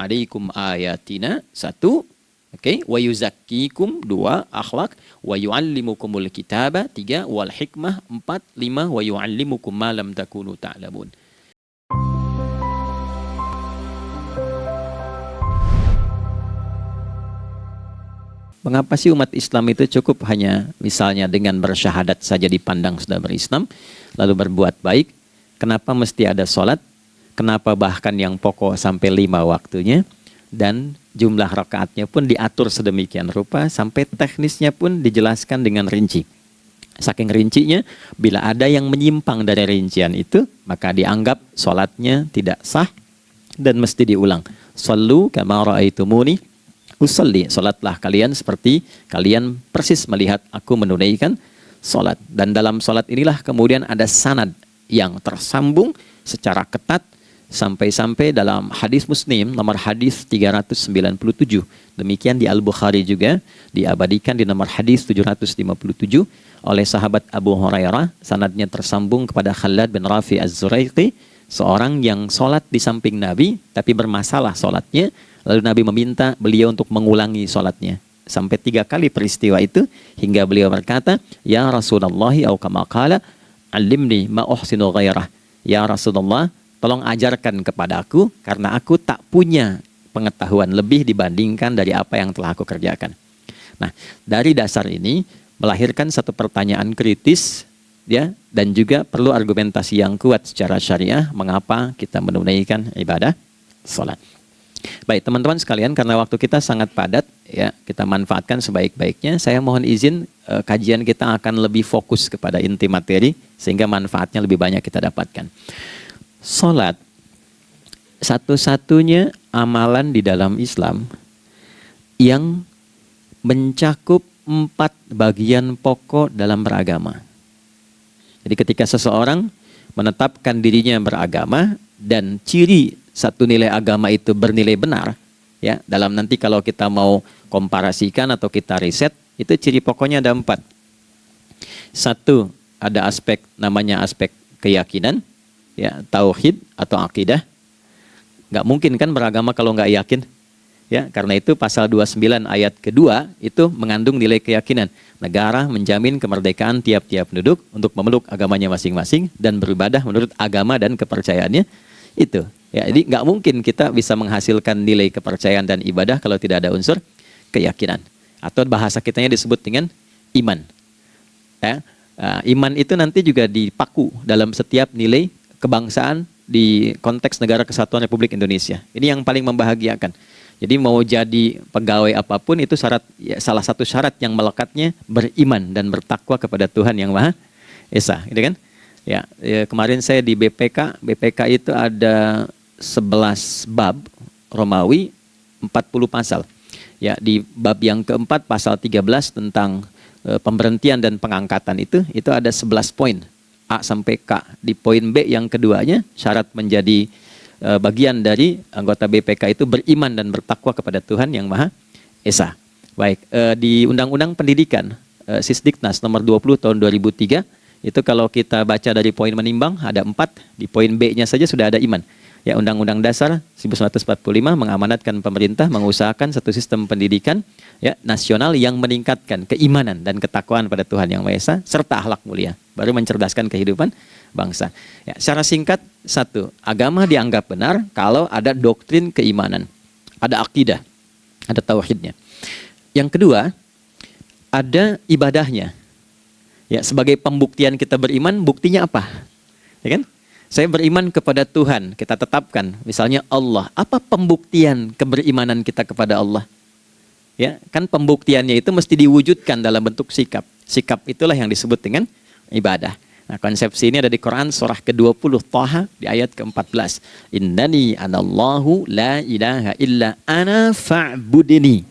alaikum ayatina, 1. Oke, wa yuzakkikum, 2, akhlak, wa yu'allimukumul kitaba, 3, wal hikmah, 4, 5, wa yu'allimukum ma lam takunu ta'lamun. Mengapa sih umat Islam itu cukup hanya misalnya dengan bersyahadat saja dipandang sudah berislam, lalu berbuat baik? Kenapa mesti ada sholat? Kenapa bahkan yang pokok sampai 5 waktunya? Dan jumlah rakaatnya pun diatur sedemikian rupa, sampai teknisnya pun dijelaskan dengan rinci. Saking rincinya, bila ada yang menyimpang dari rincian itu, maka dianggap sholatnya tidak sah dan mesti diulang. Shallu kama ra'aitumuni usolli, sholatlah kalian seperti kalian persis melihat aku menunaikan sholat. Dan dalam sholat inilah kemudian ada sanad yang tersambung secara ketat, sampai-sampai dalam hadis Muslim nomor hadis 397. Demikian di Al-Bukhari juga diabadikan di nomor hadis 757 oleh sahabat Abu Hurairah. Sanadnya tersambung kepada Khalad bin Rafi Az-Zuraiqi, seorang yang sholat di samping Nabi tapi bermasalah sholatnya. Lalu Nabi meminta beliau untuk mengulangi sholatnya. Sampai 3 kali peristiwa itu, hingga beliau berkata, Ya Rasulullah, au kama qala, alimni ma uhsinu ghairah. Ya Rasulullah, tolong ajarkan kepadaku, karena aku tak punya pengetahuan lebih dibandingkan dari apa yang telah aku kerjakan. Nah, dari dasar ini melahirkan satu pertanyaan kritis, ya, dan juga perlu argumentasi yang kuat secara syariah mengapa kita menunaikan ibadah sholat. Baik teman-teman sekalian, karena waktu kita sangat padat, ya, kita manfaatkan sebaik-baiknya. Saya mohon izin, kajian kita akan lebih fokus kepada inti materi sehingga manfaatnya lebih banyak kita dapatkan. Salat satu-satunya amalan di dalam Islam yang mencakup 4 bagian pokok dalam beragama. Jadi ketika seseorang menetapkan dirinya beragama dan ciri satu nilai agama itu bernilai benar, ya, dalam nanti kalau kita mau komparasikan atau kita riset, itu ciri pokoknya ada 4. 1, ada aspek namanya aspek keyakinan, ya, tauhid atau akidah. Nggak mungkin kan beragama kalau nggak yakin, ya, karena itu pasal 29 ayat kedua itu mengandung nilai keyakinan. Negara menjamin kemerdekaan tiap-tiap penduduk untuk memeluk agamanya masing-masing dan beribadah menurut agama dan kepercayaannya itu. Ya, jadi nggak mungkin kita bisa menghasilkan nilai kepercayaan dan ibadah kalau tidak ada unsur keyakinan. Atau bahasa kitanya disebut dengan iman. Ya, iman itu nanti juga dipaku dalam setiap nilai kebangsaan di konteks Negara Kesatuan Republik Indonesia. Ini yang paling membahagiakan. Jadi mau jadi pegawai apapun itu syarat, ya, salah satu syarat yang melekatnya beriman dan bertakwa kepada Tuhan Yang Maha Esa, gitu kan? Ya, kemarin saya di BPK itu ada 11 bab Romawi, 40 pasal. Ya, di bab yang keempat pasal 13 tentang pemberhentian dan pengangkatan itu ada 11 poin. A sampai K. Di poin B yang keduanya, syarat menjadi bagian dari anggota BPK itu beriman dan bertakwa kepada Tuhan Yang Maha Esa. Baik, di Undang-Undang Pendidikan, Sisdiknas nomor 20 tahun 2003, itu kalau kita baca dari poin menimbang ada 4, di poin B-nya saja sudah ada iman. Ya, Undang-Undang Dasar 1945 mengamanatkan pemerintah mengusahakan satu sistem pendidikan, ya, nasional yang meningkatkan keimanan dan ketakwaan pada Tuhan Yang Maha Esa serta akhlak mulia, baru mencerdaskan kehidupan bangsa. Ya, secara singkat, 1, agama dianggap benar kalau ada doktrin keimanan, ada akidah, ada tauhidnya. Yang kedua, ada ibadahnya. Ya, sebagai pembuktian kita beriman, buktinya apa? Ya kan? Saya beriman kepada Tuhan, kita tetapkan, misalnya Allah. Apa pembuktian keberimanan kita kepada Allah? Ya, kan pembuktiannya itu mesti diwujudkan dalam bentuk sikap. Sikap itulah yang disebut dengan ibadah. Nah, konsepsi ini ada di Quran surah ke-20 Thaha di ayat ke-14. Innani anallahu la ilaha illa ana fa'budini.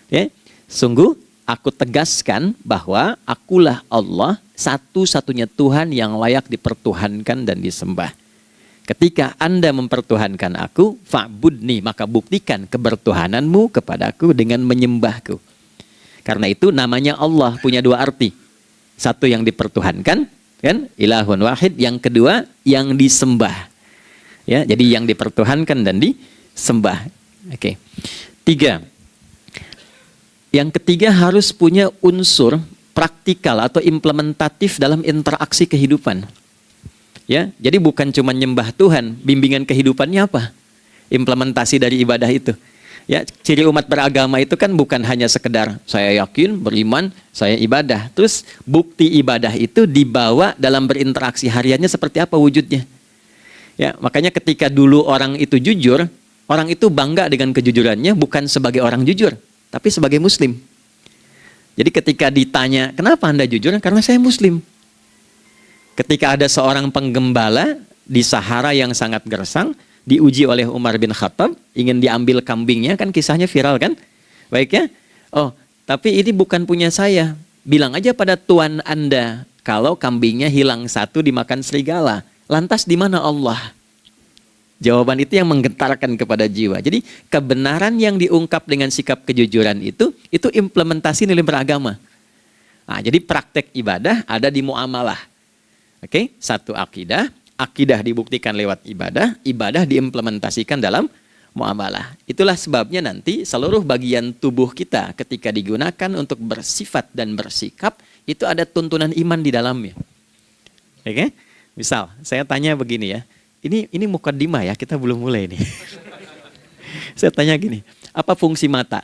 Ya, sungguh aku tegaskan bahwa akulah Allah, satu-satunya Tuhan yang layak dipertuhankan dan disembah. Ketika Anda mempertuhankan aku, fa'budni, maka buktikan kebertuhananmu kepadaku dengan menyembahku. Karena itu namanya Allah punya 2 arti. Satu yang dipertuhankan, kan? Ilahun wahid. Yang kedua yang disembah. Ya, jadi yang dipertuhankan dan sembah. Oke. Tiga. Yang ketiga harus punya unsur praktikal atau implementatif dalam interaksi kehidupan. Ya, jadi bukan cuma nyembah Tuhan, bimbingan kehidupannya apa? Implementasi dari ibadah itu. Ya, ciri umat beragama itu kan bukan hanya sekedar saya yakin, beriman, saya ibadah. Terus bukti ibadah itu dibawa dalam berinteraksi hariannya seperti apa wujudnya. Ya, makanya ketika dulu orang itu jujur, orang itu bangga dengan kejujurannya bukan sebagai orang jujur, tapi sebagai muslim. Jadi ketika ditanya, kenapa Anda jujur? Karena saya muslim. Ketika ada seorang penggembala di Sahara yang sangat gersang, diuji oleh Umar bin Khattab, ingin diambil kambingnya, kan kisahnya viral kan? Baik ya? Oh, tapi ini bukan punya saya. Bilang aja pada tuan Anda, kalau kambingnya hilang satu dimakan serigala. Lantas di mana Allah? Jawaban itu yang menggetarkan kepada jiwa. Jadi kebenaran yang diungkap dengan sikap kejujuran itu implementasi nilai beragama. Nah, jadi praktek ibadah ada di muamalah. Oke, satu akidah, akidah dibuktikan lewat ibadah, ibadah diimplementasikan dalam muamalah. Itulah sebabnya nanti seluruh bagian tubuh kita ketika digunakan untuk bersifat dan bersikap, itu ada tuntunan iman di dalamnya. Oke? Misal, saya tanya begini ya, ini mukaddimah ya, kita belum mulai nih. Saya tanya gini, apa fungsi mata?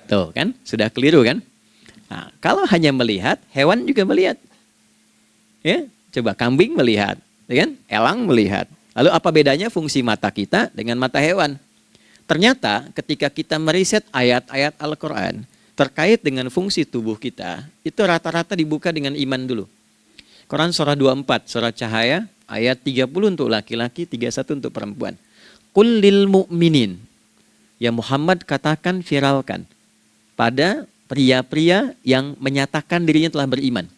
Tuh kan, sudah keliru kan? Nah, kalau hanya melihat, hewan juga melihat. Ya, coba kambing melihat, ya kan? Elang melihat. Lalu apa bedanya fungsi mata kita dengan mata hewan? Ternyata ketika kita meriset ayat-ayat Al-Quran terkait dengan fungsi tubuh kita, itu rata-rata dibuka dengan iman dulu. Quran surah 24, surah Cahaya, ayat 30 untuk laki-laki, 31 untuk perempuan. Qul lil mu'minin. Ya Muhammad katakan, viralkan pada pria-pria yang menyatakan dirinya telah beriman.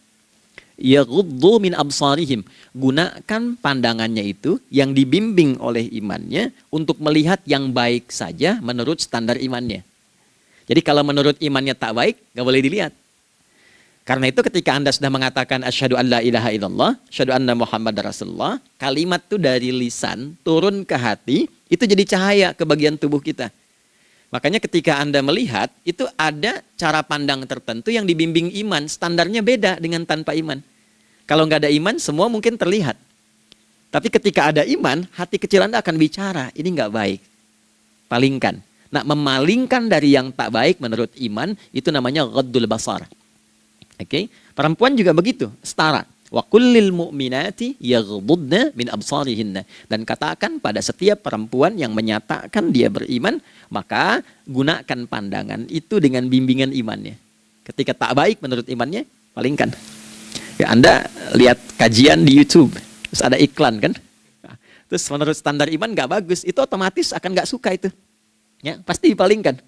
Yaghuddu min absarihim, gunakan pandangannya itu yang dibimbing oleh imannya untuk melihat yang baik saja menurut standar imannya. Jadi kalau menurut imannya tak baik, gak boleh dilihat. Karena itu ketika Anda sudah mengatakan asyhadu an la ilaha illallah, asyhadu anna Muhammad Rasulullah, kalimat itu dari lisan turun ke hati, itu jadi cahaya ke bagian tubuh kita. Makanya ketika Anda melihat, itu ada cara pandang tertentu yang dibimbing iman. Standarnya beda dengan tanpa iman. Kalau nggak ada iman, semua mungkin terlihat. Tapi ketika ada iman, hati kecil Anda akan bicara, ini nggak baik. Palingkan. Nah, memalingkan dari yang tak baik menurut iman, itu namanya ghaddul basar. Oke? Perempuan juga begitu, setara. Wa kullil mu'minati yaghdudna min absarihinna, dan katakan pada setiap perempuan yang menyatakan dia beriman, maka gunakan pandangan itu dengan bimbingan imannya. Ketika tak baik menurut imannya, palingkan. Ya, Anda lihat kajian di YouTube, terus ada iklan kan? Terus menurut standar iman nggak bagus, itu otomatis akan nggak suka itu. Ya, pasti dipalingkan.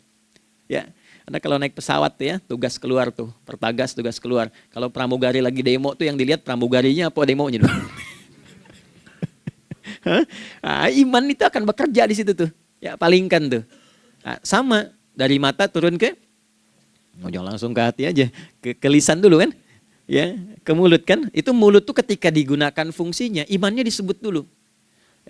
Ya. Anda kalau naik pesawat tuh ya, tugas keluar tuh, pertagas tugas keluar. Kalau pramugari lagi demo tuh yang dilihat pramugarinya apa demonya tuh. Nah, iman itu akan bekerja di situ tuh. Ya, palingkan tuh. Nah, sama dari mata turun ke, jangan langsung ke hati aja, ke lisan dulu kan, ya, ke mulut kan. Itu mulut tuh ketika digunakan fungsinya, imannya disebut dulu.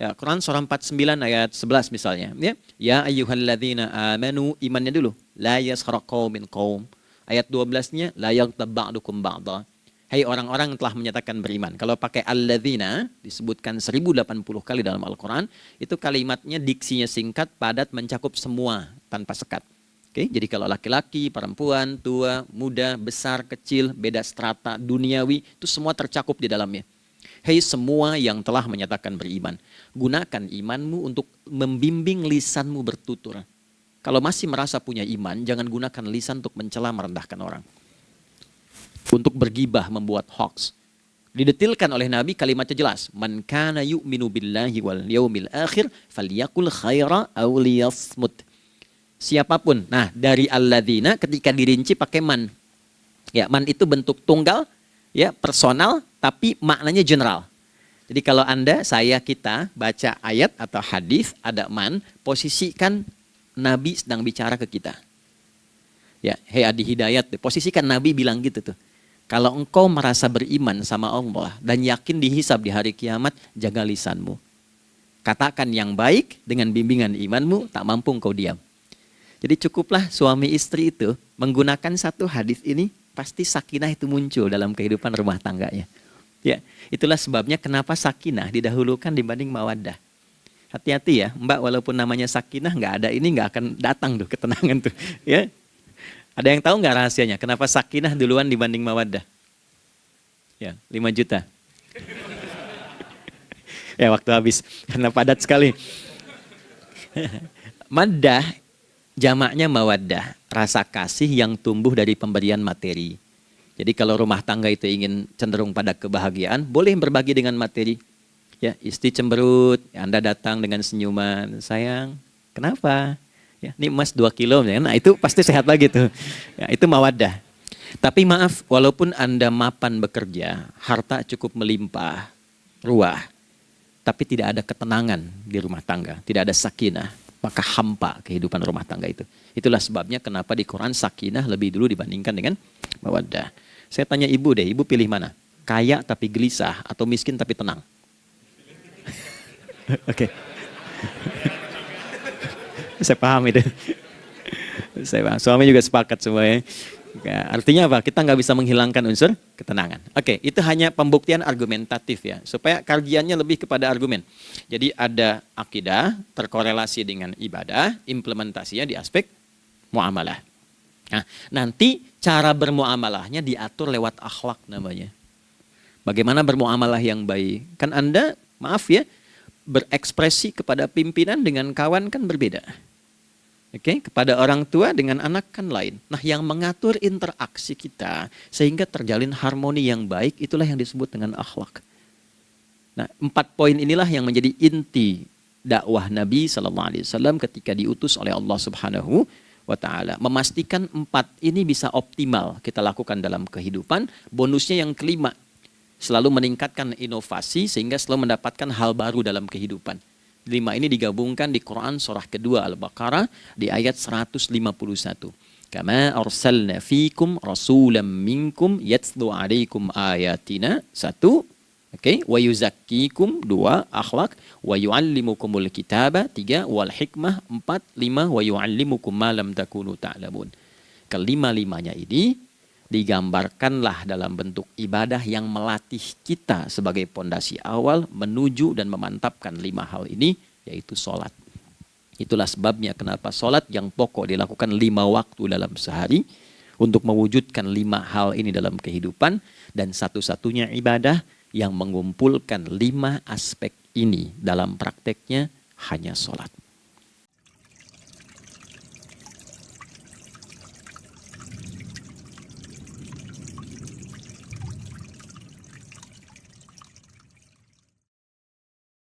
Ya, Quran surah 49 ayat 11 misalnya, ya. Ya ayyuhalladzina amanu, imannya dulu. La yaskhar qaumin qaum. Ayat 12-nya la yaghtab ba'dukum ba'dha. Hai orang-orang yang telah menyatakan beriman. Kalau pakai alladzina disebutkan 1080 kali dalam Al-Qur'an, itu kalimatnya diksinya singkat, padat, mencakup semua tanpa sekat. Oke, jadi kalau laki-laki, perempuan, tua, muda, besar, kecil, beda strata, duniawi, itu semua tercakup di dalamnya. Hei semua yang telah menyatakan beriman, gunakan imanmu untuk membimbing lisanmu bertutur. Kalau masih merasa punya iman, jangan gunakan lisan untuk mencela, merendahkan orang. Untuk bergibah, membuat hoax. Didetilkan oleh Nabi, kalimatnya jelas. Man kana yu'minu billahi wal yaumil akhir, falyakul khaira aw liyasmut. Siapapun. Nah, dari alladzina ketika dirinci pakai man. Ya, man itu bentuk tunggal, ya, personal, tapi maknanya general. Jadi kalau Anda, saya, kita baca ayat atau hadis ada man, posisikan Nabi sedang bicara ke kita. Ya, hei Adi Hidayat, posisikan Nabi bilang gitu tuh. Kalau engkau merasa beriman sama Allah dan yakin dihisab di hari kiamat, jaga lisanmu. Katakan yang baik dengan bimbingan imanmu, tak mampu engkau diam. Jadi cukuplah suami istri itu menggunakan satu hadis ini, pasti sakinah itu muncul dalam kehidupan rumah tangganya. Ya, itulah sebabnya kenapa sakinah didahulukan dibanding mawaddah. Hati-hati ya, Mbak, walaupun namanya sakinah nggak ada ini nggak akan datang tuh ketenangan tuh. Ya, ada yang tahu nggak rahasianya? Kenapa sakinah duluan dibanding mawaddah? Ya, 5 juta. Ya, waktu habis karena padat sekali. Maddah jamaknya mawaddah, rasa kasih yang tumbuh dari pemberian materi. Jadi kalau rumah tangga itu ingin cenderung pada kebahagiaan, boleh berbagi dengan materi. Ya, istri cemberut, Anda datang dengan senyuman, sayang, kenapa? Ya, ini emas 2 kilo, nah itu pasti sehat lagi tuh. Ya, itu mawaddah. Tapi maaf, walaupun Anda mapan bekerja, harta cukup melimpah, ruah, tapi tidak ada ketenangan di rumah tangga, tidak ada sakinah, maka hampa kehidupan rumah tangga itu. Itulah sebabnya kenapa di Quran sakinah lebih dulu dibandingkan dengan mawaddah. Saya tanya ibu deh, ibu pilih mana? Kaya tapi gelisah atau miskin tapi tenang? Oke. Saya paham itu. Saya paham. Suami juga sepakat semuanya. Ya, artinya apa? Kita nggak bisa menghilangkan unsur ketenangan. Oke, itu hanya pembuktian argumentatif ya, supaya kajiannya lebih kepada argumen. Jadi ada akidah terkorelasi dengan ibadah, implementasinya di aspek muamalah. Nah, nanti cara bermuamalahnya diatur lewat akhlak namanya. Bagaimana bermuamalah yang baik? Kan Anda, maaf ya, berekspresi kepada pimpinan dengan kawan kan berbeda. Oke, kepada orang tua dengan anak kan lain. Nah, yang mengatur interaksi kita sehingga terjalin harmoni yang baik, itulah yang disebut dengan akhlak. Nah, 4 poin inilah yang menjadi inti dakwah Nabi SAW ketika diutus oleh Allah Subhanahu wa Ta'ala. Memastikan 4 ini bisa optimal kita lakukan dalam kehidupan. Bonusnya yang kelima, selalu meningkatkan inovasi sehingga selalu mendapatkan hal baru dalam kehidupan. 5 ini digabungkan di Quran surah kedua Al-Baqarah di ayat 151. Kama arsalna fikum rasulam minkum yatslu alaikum ayatina. 1, oke, wa yuzakkikum. 2, akhlak. Wa yuallimukumul kitaba. 3, wal hikmah. 4, 5, wa yuallimukum ma lam takunu ta'lamun. Kelima-limanya ini digambarkanlah dalam bentuk ibadah yang melatih kita sebagai pondasi awal menuju dan memantapkan 5 hal ini, yaitu sholat. Itulah sebabnya kenapa sholat yang pokok dilakukan 5 waktu dalam sehari untuk mewujudkan 5 hal ini dalam kehidupan, dan satu-satunya ibadah yang mengumpulkan 5 aspek ini dalam prakteknya hanya sholat.